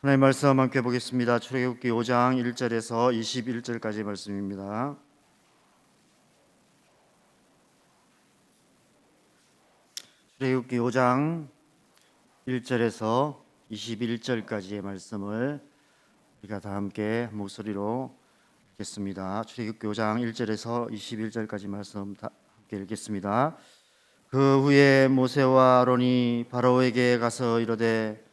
하나님 말씀 함께 보겠습니다. 출애굽기 5장 1절에서 21절까지 말씀입니다. 출애굽기 5장 1절에서 21절까지의 말씀을 우리가 다 함께 목소리로 읽겠습니다. 출애굽기 5장 1절에서 21절까지 말씀 다 함께 읽겠습니다. 그 후에 모세와 아론이 바로에게 가서 이르되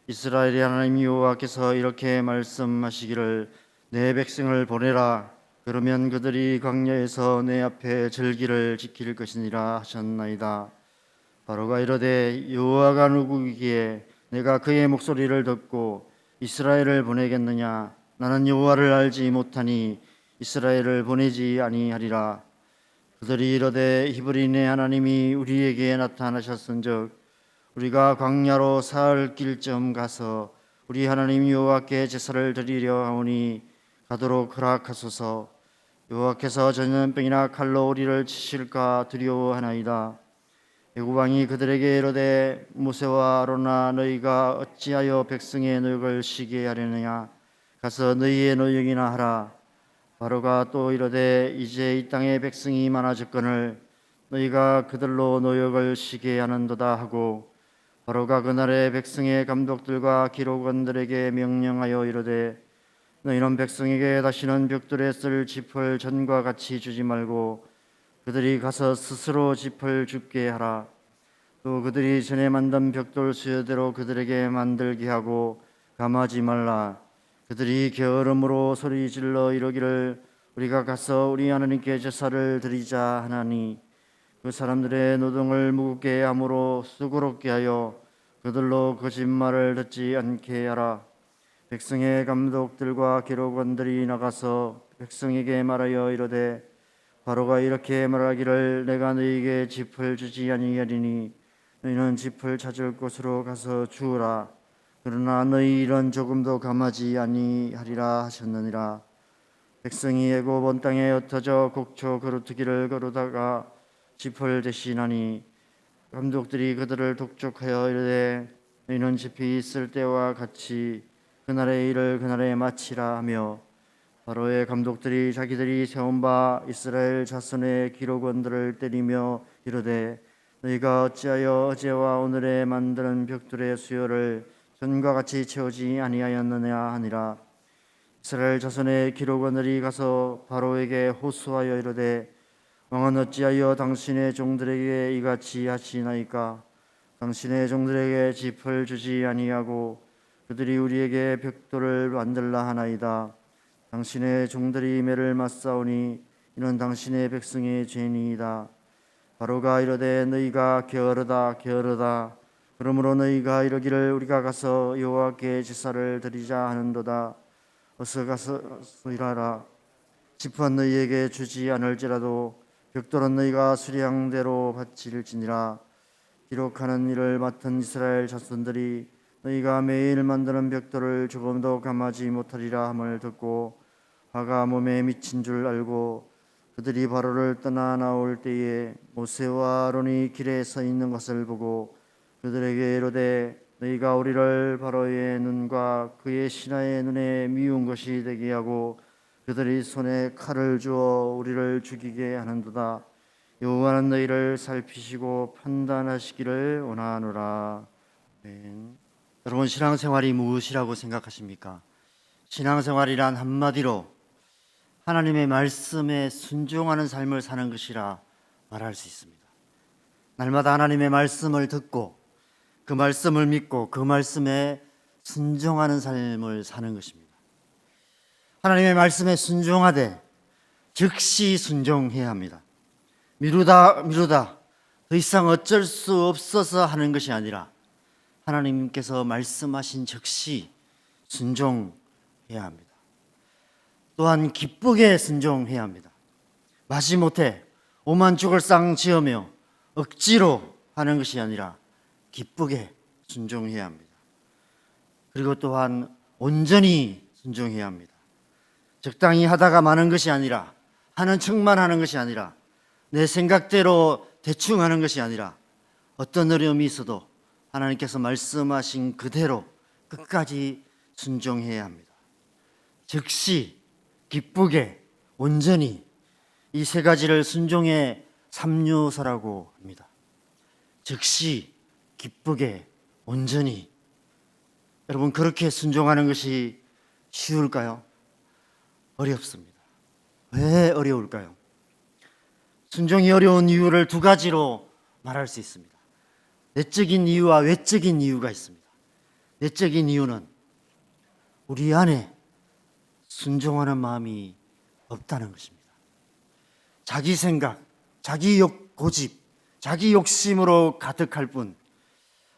이스라엘의 하나님 여호와께서 이렇게 말씀하시기를 내 백성을 보내라. 그러면 그들이 광야에서 내 앞에 절기를 지킬 것이니라 하셨나이다. 바로가 이르되 여호와가 누구이기에 내가 그의 목소리를 듣고 이스라엘을 보내겠느냐? 나는 여호와를 알지 못하니 이스라엘을 보내지 아니하리라. 그들이 이르되 히브리인의 하나님이 우리에게 나타나셨은즉 우리가 광야로 사흘 길쯤 가서 우리 하나님 여호와께 제사를 드리려 하오니 가도록 허락하소서. 여호와께서 전염병이나 칼로 우리를 치실까 두려워하나이다. 애굽 왕이 그들에게 이르되 모세와 아론아 너희가 어찌하여 백성의 노역을 쉬게 하려느냐? 가서 너희의 노역이나 하라. 바로가 또 이르되 이제 이 땅에 백성이 많아졌거늘 너희가 그들로 노역을 쉬게 하는도다 하고 바로가 그날에 백성의 감독들과 기록원들에게 명령하여 이르되 너희는 백성에게 다시는 벽돌에 쓸 짚을 전과 같이 주지 말고 그들이 가서 스스로 짚을 줍게 하라. 또 그들이 전에 만든 벽돌 수요대로 그들에게 만들게 하고 감하지 말라. 그들이 게으름으로 소리질러 이르기를 우리가 가서 우리 하나님께 제사를 드리자 하나니 그 사람들의 노동을 무겁게 함으로 수고롭게 하여 그들로 거짓말을 듣지 않게 하라. 백성의 감독들과 기록원들이 나가서 백성에게 말하여 이르되 바로가 이렇게 말하기를 내가 너희에게 짚을 주지 아니하리니 너희는 짚을 찾을 곳으로 가서 주우라. 그러나 너희 일은 조금도 감하지 아니하리라 하셨느니라. 백성이 애굽 온 땅에 흩어져 곡초 거루트기를 거루다가 짚을 대신하니 감독들이 그들을 독촉하여 이르되 너희는 짚이 있을 때와 같이 그날의 일을 그날에 마치라 하며 바로의 감독들이 자기들이 세운 바 이스라엘 자손의 기록원들을 때리며 이르되 너희가 어찌하여 어제와 오늘에 만드는 벽돌의 수요를 전과 같이 채우지 아니하였느냐 하니라. 이스라엘 자손의 기록원들이 가서 바로에게 호소하여 이르되 왕은 어찌하여 당신의 종들에게 이같이 하시나이까? 당신의 종들에게 짚을 주지 아니하고 그들이 우리에게 벽돌을 만들라 하나이다. 당신의 종들이 매를 맞사오니 이는 당신의 백성의 죄니이다. 바로가 이르되 너희가 게으르다 게으르다. 그러므로 너희가 이르기를 우리가 가서 여호와께 제사를 드리자 하는도다. 어서 가서 일하라. 짚은 너희에게 주지 않을지라도 벽돌은 너희가 수량대로 바칠지니라. 기록하는 일을 맡은 이스라엘 자손들이 너희가 매일 만드는 벽돌을 조금도 감하지 못하리라 함을 듣고 화가 몸에 미친 줄 알고 그들이 바로를 떠나 나올 때에 모세와 아론이 길에 서 있는 것을 보고 그들에게 이르되 너희가 우리를 바로의 눈과 그의 신하의 눈에 미운 것이 되게 하고 그들이 손에 칼을 주어 우리를 죽이게 하는도다. 여호와는 너희를 살피시고 판단하시기를 원하노라. 아멘. 여러분, 신앙생활이 무엇이라고 생각하십니까? 신앙생활이란 한마디로 하나님의 말씀에 순종하는 삶을 사는 것이라 말할 수 있습니다. 날마다 하나님의 말씀을 듣고 그 말씀을 믿고 그 말씀에 순종하는 삶을 사는 것입니다. 하나님의 말씀에 순종하되 즉시 순종해야 합니다. 미루다 더 이상 어쩔 수 없어서 하는 것이 아니라 하나님께서 말씀하신 즉시 순종해야 합니다. 또한 기쁘게 순종해야 합니다. 마지못해 오만 죽을 상 지으며 억지로 하는 것이 아니라 기쁘게 순종해야 합니다. 그리고 또한 온전히 순종해야 합니다. 적당히 하다가 마는 것이 아니라, 하는 척만 하는 것이 아니라, 내 생각대로 대충 하는 것이 아니라 어떤 어려움이 있어도 하나님께서 말씀하신 그대로 끝까지 순종해야 합니다. 즉시, 기쁘게, 온전히, 이 세 가지를 순종의 삼요소라고 합니다. 즉시, 기쁘게, 온전히. 여러분, 그렇게 순종하는 것이 쉬울까요? 어렵습니다. 왜 어려울까요? 순종이 어려운 이유를 두 가지로 말할 수 있습니다. 내적인 이유와 외적인 이유가 있습니다. 내적인 이유는 우리 안에 순종하는 마음이 없다는 것입니다. 자기 생각, 자기 고집, 자기 욕심으로 가득할 뿐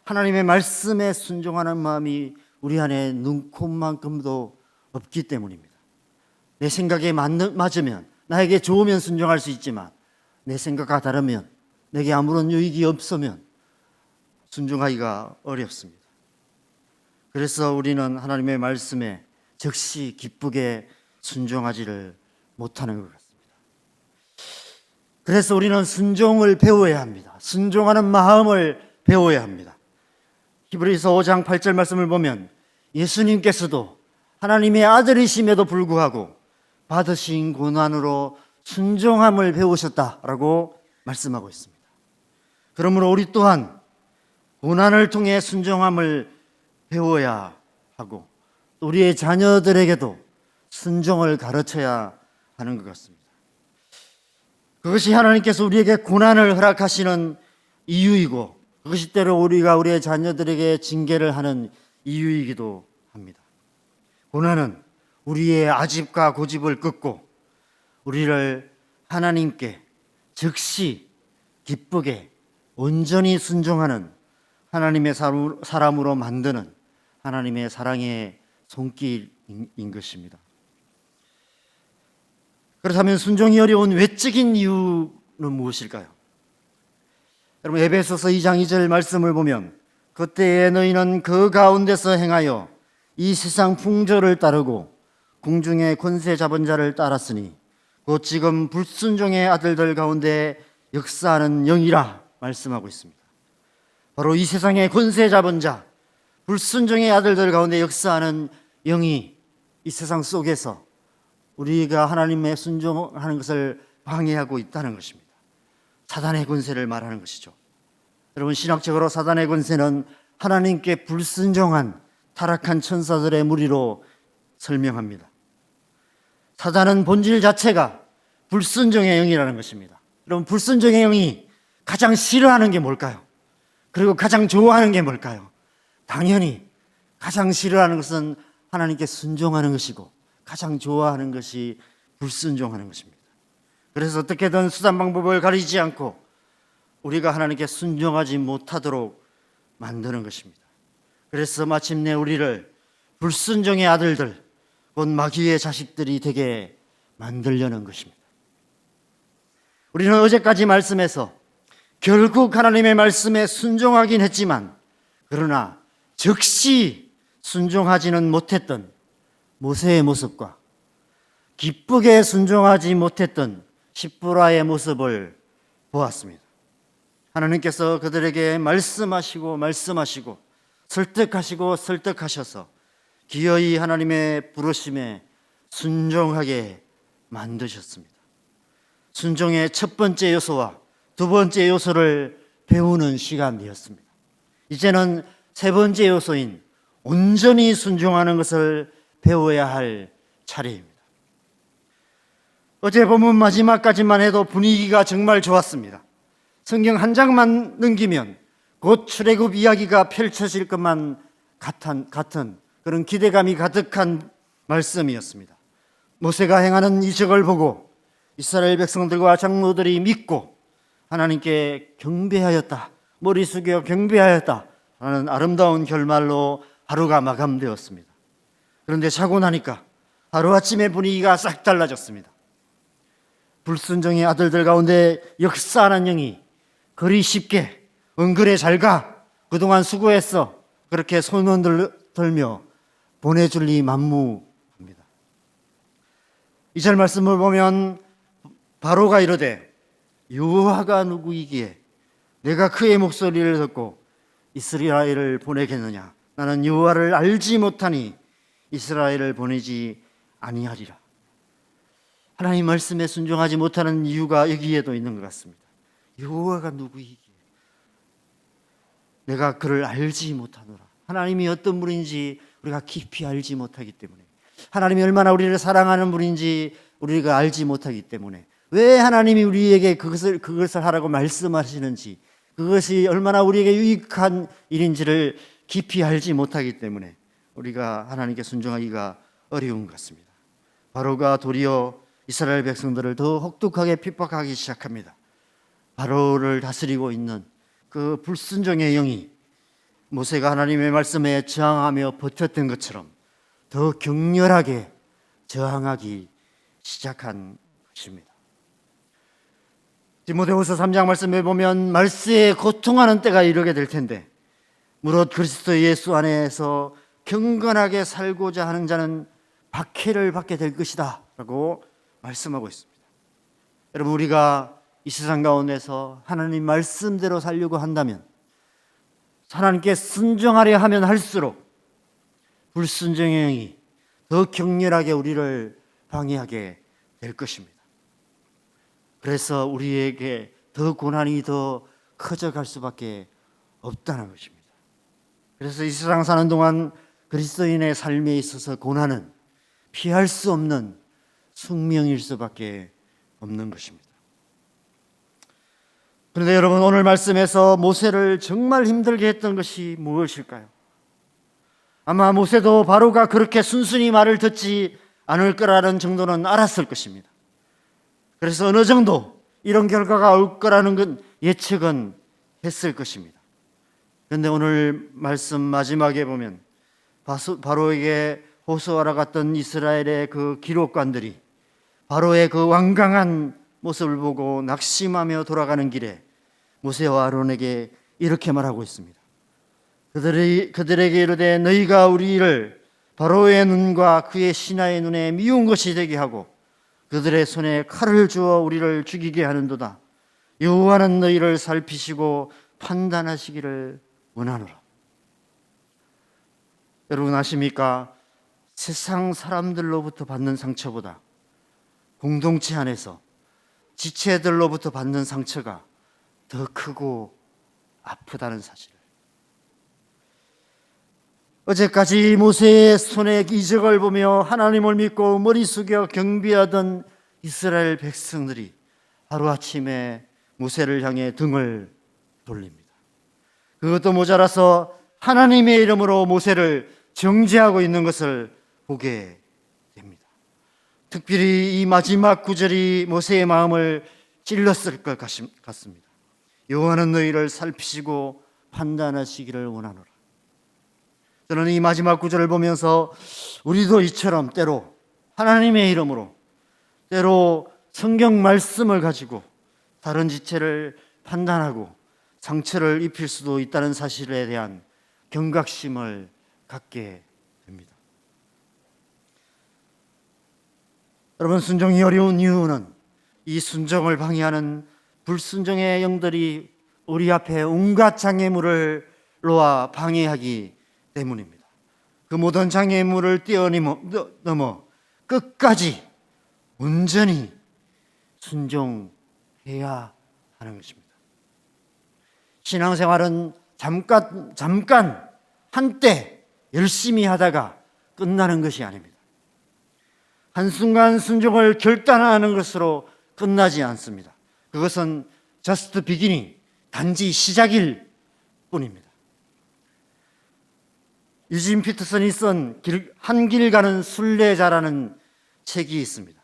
하나님의 말씀에 순종하는 마음이 우리 안에 눈꼽만큼도 없기 때문입니다. 내 생각에 맞으면, 나에게 좋으면 순종할 수 있지만 내 생각과 다르면, 내게 아무런 유익이 없으면 순종하기가 어렵습니다. 그래서 우리는 하나님의 말씀에 즉시 기쁘게 순종하지를 못하는 것 같습니다. 그래서 우리는 순종을 배워야 합니다. 순종하는 마음을 배워야 합니다. 히브리서 5장 8절 말씀을 보면 예수님께서도 하나님의 아들이심에도 불구하고 받으신 고난으로 순종함을 배우셨다라고 말씀하고 있습니다. 그러므로 우리 또한 고난을 통해 순종함을 배워야 하고 우리의 자녀들에게도 순종을 가르쳐야 하는 것 같습니다. 그것이 하나님께서 우리에게 고난을 허락하시는 이유이고 그것이 때로 우리가 우리의 자녀들에게 징계를 하는 이유이기도 합니다. 고난은 우리의 아집과 고집을 꺾고 우리를 하나님께 즉시 기쁘게 온전히 순종하는 하나님의 사람으로 만드는 하나님의 사랑의 손길인 것입니다. 그렇다면 순종이 어려운 외적인 이유는 무엇일까요? 여러분, 에베소서 2장 2절 말씀을 보면 그때에 너희는 그 가운데서 행하여 이 세상 풍조를 따르고 궁중의 권세 잡은 자를 따랐으니 곧 지금 불순종의 아들들 가운데 역사하는 영이라 말씀하고 있습니다. 바로 이 세상의 권세 잡은 자, 불순종의 아들들 가운데 역사하는 영이 이 세상 속에서 우리가 하나님의 순종하는 것을 방해하고 있다는 것입니다. 사단의 권세를 말하는 것이죠. 여러분, 신학적으로 사단의 권세는 하나님께 불순종한 타락한 천사들의 무리로 설명합니다. 사단은 본질 자체가 불순종의 영이라는 것입니다. 여러분, 불순종의 영이 가장 싫어하는 게 뭘까요? 그리고 가장 좋아하는 게 뭘까요? 당연히 가장 싫어하는 것은 하나님께 순종하는 것이고 가장 좋아하는 것이 불순종하는 것입니다. 그래서 어떻게든 수단 방법을 가리지 않고 우리가 하나님께 순종하지 못하도록 만드는 것입니다. 그래서 마침내 우리를 불순종의 아들들, 곧 마귀의 자식들이 되게 만들려는 것입니다. 우리는 어제까지 말씀에서 결국 하나님의 말씀에 순종하긴 했지만 그러나 즉시 순종하지는 못했던 모세의 모습과 기쁘게 순종하지 못했던 십보라의 모습을 보았습니다. 하나님께서 그들에게 말씀하시고 설득하셔서 기어이 하나님의 부르심에 순종하게 만드셨습니다. 순종의 첫 번째 요소와 두 번째 요소를 배우는 시간이었습니다. 이제는 세 번째 요소인 온전히 순종하는 것을 배워야 할 차례입니다. 어제 본문 마지막까지만 해도 분위기가 정말 좋았습니다. 성경 한 장만 넘기면 곧 출애굽 이야기가 펼쳐질 것만 같은 그런 기대감이 가득한 말씀이었습니다. 모세가 행하는 이적을 보고 이스라엘 백성들과 장로들이 믿고 하나님께 경배하였다, 머리 숙여 경배하였다 라는 아름다운 결말로 하루가 마감되었습니다. 그런데 자고 나니까 하루아침에 분위기가 싹 달라졌습니다. 불순종의 아들들 가운데 역사하는 영이 그리 쉽게 은근히 잘 가, 그동안 수고했어, 그렇게 손을 들며 보내줄 리 만무합니다. 2절 말씀을 보면 바로가 이르되 여호와가 누구이기에 내가 그의 목소리를 듣고 이스라엘을 보내겠느냐, 나는 여호와를 알지 못하니 이스라엘을 보내지 아니하리라. 하나님 말씀에 순종하지 못하는 이유가 여기에도 있는 것 같습니다. 여호와가 누구이기에 내가 그를 알지 못하노라. 하나님이 어떤 분인지 우리가 깊이 알지 못하기 때문에, 하나님이 얼마나 우리를 사랑하는 분인지 우리가 알지 못하기 때문에, 왜 하나님이 우리에게 그것을 하라고 말씀하시는지, 그것이 얼마나 우리에게 유익한 일인지를 깊이 알지 못하기 때문에 우리가 하나님께 순종하기가 어려운 것 같습니다. 바로가 도리어 이스라엘 백성들을 더 혹독하게 핍박하기 시작합니다. 바로를 다스리고 있는 그 불순종의 영이 모세가 하나님의 말씀에 저항하며 버텼던 것처럼 더 격렬하게 저항하기 시작한 것입니다. 디모데후서 3장 말씀에 보면 말세에 고통하는 때가 이르게 될 텐데 무릇 그리스도 예수 안에서 경건하게 살고자 하는 자는 박해를 받게 될 것이다 라고 말씀하고 있습니다. 여러분, 우리가 이 세상 가운데서 하나님 말씀대로 살려고 한다면, 하나님께 순종하려 하면 할수록 불순종의 영이 더 격렬하게 우리를 방해하게 될 것입니다. 그래서 우리에게 더 고난이 더 커져갈 수밖에 없다는 것입니다. 그래서 이 세상 사는 동안 그리스도인의 삶에 있어서 고난은 피할 수 없는 숙명일 수밖에 없는 것입니다. 그런데 여러분, 오늘 말씀에서 모세를 정말 힘들게 했던 것이 무엇일까요? 아마 모세도 바로가 그렇게 순순히 말을 듣지 않을 거라는 정도는 알았을 것입니다. 그래서 어느 정도 이런 결과가 올 거라는 건 예측은 했을 것입니다. 그런데 오늘 말씀 마지막에 보면 바로에게 호소하러 갔던 이스라엘의 그 기록관들이 바로의 그 완강한 모습을 보고 낙심하며 돌아가는 길에 모세와 아론에게 이렇게 말하고 있습니다. 그들에게 이르되 너희가 우리를 바로의 눈과 그의 신하의 눈에 미운 것이 되게 하고 그들의 손에 칼을 주어 우리를 죽이게 하는도다. 여호와는 너희를 살피시고 판단하시기를 원하노라. 여러분 아십니까? 세상 사람들로부터 받는 상처보다 공동체 안에서 지체들로부터 받는 상처가 더 크고 아프다는 사실을, 어제까지 모세의 손에 이적을 보며 하나님을 믿고 머리 숙여 경배하던 이스라엘 백성들이 하루아침에 모세를 향해 등을 돌립니다. 그것도 모자라서 하나님의 이름으로 모세를 정죄하고 있는 것을 보게 됩니다. 특별히 이 마지막 구절이 모세의 마음을 찔렀을 것 같습니다. 여호와는 너희를 살피시고 판단하시기를 원하노라. 저는 이 마지막 구절을 보면서 우리도 이처럼 때로 하나님의 이름으로, 때로 성경 말씀을 가지고 다른 지체를 판단하고 상처를 입힐 수도 있다는 사실에 대한 경각심을 갖게 됩니다. 여러분, 순종이 어려운 이유는 이 순종을 방해하는 불순종의 영들이 우리 앞에 온갖 장애물을 놓아 방해하기 때문입니다. 그 모든 장애물을 뛰어넘어 끝까지 온전히 순종해야 하는 것입니다. 신앙생활은 잠깐 한때 열심히 하다가 끝나는 것이 아닙니다. 한순간 순종을 결단하는 것으로 끝나지 않습니다. 그것은 just beginning, 단지 시작일 뿐입니다. 유진 피터슨이 쓴 한 길 가는 순례자라는 책이 있습니다.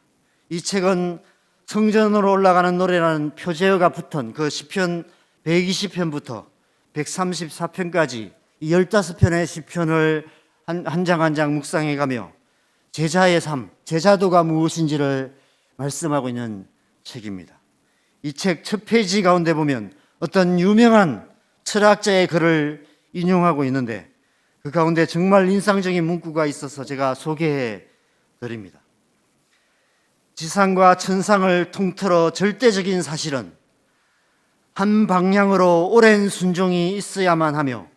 이 책은 성전으로 올라가는 노래라는 표제어가 붙은 그 시편 120편부터 134편까지 이 15편의 시편을 한 장 한 장 묵상해가며 제자의 삶, 제자도가 무엇인지를 말씀하고 있는 책입니다. 이 책 첫 페이지 가운데 보면 어떤 유명한 철학자의 글을 인용하고 있는데 그 가운데 정말 인상적인 문구가 있어서 제가 소개해 드립니다. 지상과 천상을 통틀어 절대적인 사실은 한 방향으로 오랜 순종이 있어야만 하며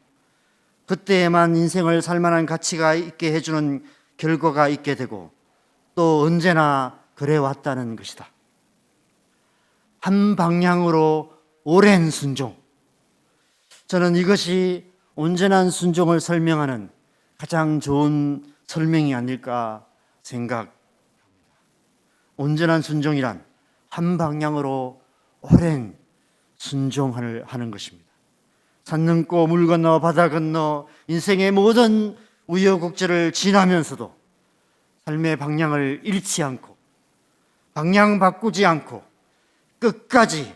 그때에만 인생을 살만한 가치가 있게 해주는 결과가 있게 되고 또 언제나 그래 왔다는 것이다. 한 방향으로 오랜 순종. 저는 이것이 온전한 순종을 설명하는 가장 좋은 설명이 아닐까 생각합니다. 온전한 순종이란 한 방향으로 오랜 순종을 하는 것입니다. 산 넘고 물 건너 바다 건너 인생의 모든 우여곡절을 지나면서도 삶의 방향을 잃지 않고 방향 바꾸지 않고 끝까지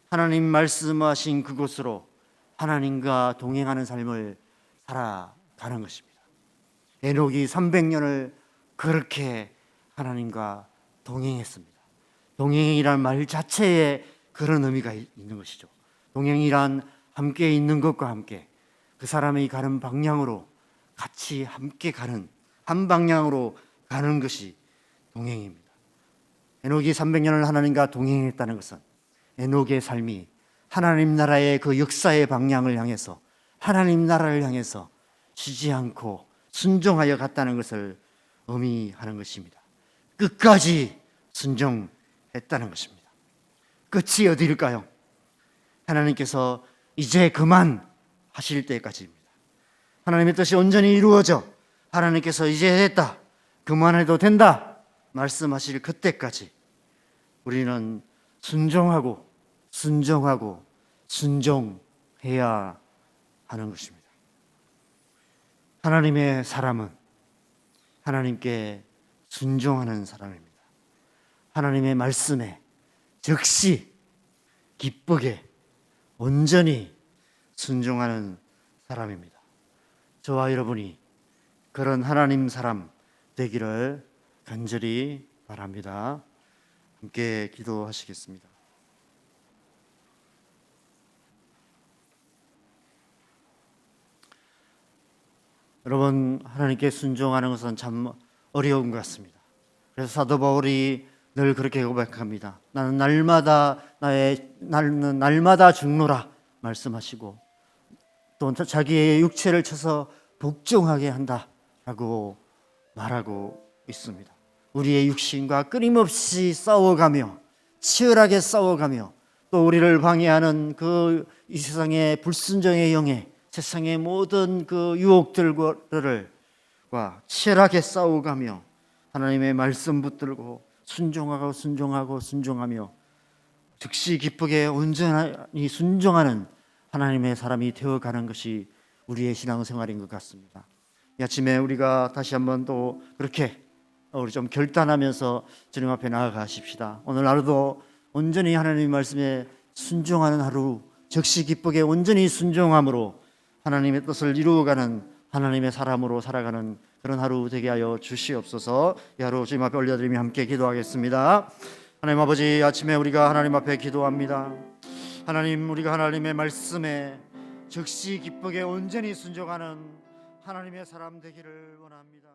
하나님 말씀하신 그곳으로 하나님과 동행하는 삶을 살아가는 것입니다. 에녹이 300년을 그렇게 하나님과 동행했습니다. 동행이란 말 자체에 그런 의미가 있는 것이죠. 동행이란 함께 있는 것과 함께 그 사람이 가는 방향으로 같이 함께 가는, 한 방향으로 가는 것이 동행입니다. 에녹이 300년을 하나님과 동행했다는 것은 에녹의 삶이 하나님 나라의 그 역사의 방향을 향해서 하나님 나라를 향해서 쉬지 않고 순종하여 갔다는 것을 의미하는 것입니다. 끝까지 순종했다는 것입니다. 끝이 어디일까요? 하나님께서 이제 그만 하실 때까지입니다. 하나님의 뜻이 온전히 이루어져 하나님께서 이제 됐다, 그만해도 된다 말씀하실 그때까지 우리는 순종하고 순종하고 순종해야 하는 것입니다. 하나님의 사람은 하나님께 순종하는 사람입니다. 하나님의 말씀에 즉시 기쁘게 온전히 순종하는 사람입니다. 저와 여러분이 그런 하나님 사람 되기를 간절히 바랍니다. 함께 기도하시겠습니다. 여러분, 하나님께 순종하는 것은 참 어려운 것 같습니다. 그래서 사도 바울이 늘 그렇게 고백합니다. 나는 날마다 죽노라 말씀하시고 또 자기의 육체를 쳐서 복종하게 한다라고 말하고 있습니다. 우리의 육신과 끊임없이 싸워가며 치열하게 싸워가며 또 우리를 방해하는 그 이 세상의 불순종의 영에 세상의 모든 그 유혹들과 치열하게 싸워가며 하나님의 말씀 붙들고 순종하며 즉시 기쁘게 온전히 순종하는 하나님의 사람이 되어가는 것이 우리의 신앙생활인 것 같습니다. 이 아침에 우리가 다시 한번 또 그렇게 우리 좀 결단하면서 주님 앞에 나아가십시다. 오늘 하루도 온전히 하나님의 말씀에 순종하는 하루, 즉시 기쁘게 온전히 순종함으로 하나님의 뜻을 이루어가는 하나님의 사람으로 살아가는 그런 하루 되게 하여 주시옵소서. 이 하루 주님 앞에 올려드리며 함께 기도하겠습니다. 하나님 아버지, 아침에 우리가 하나님 앞에 기도합니다. 하나님, 우리가 하나님의 말씀에 즉시 기쁘게 온전히 순종하는 하나님의 사람 되기를 원합니다.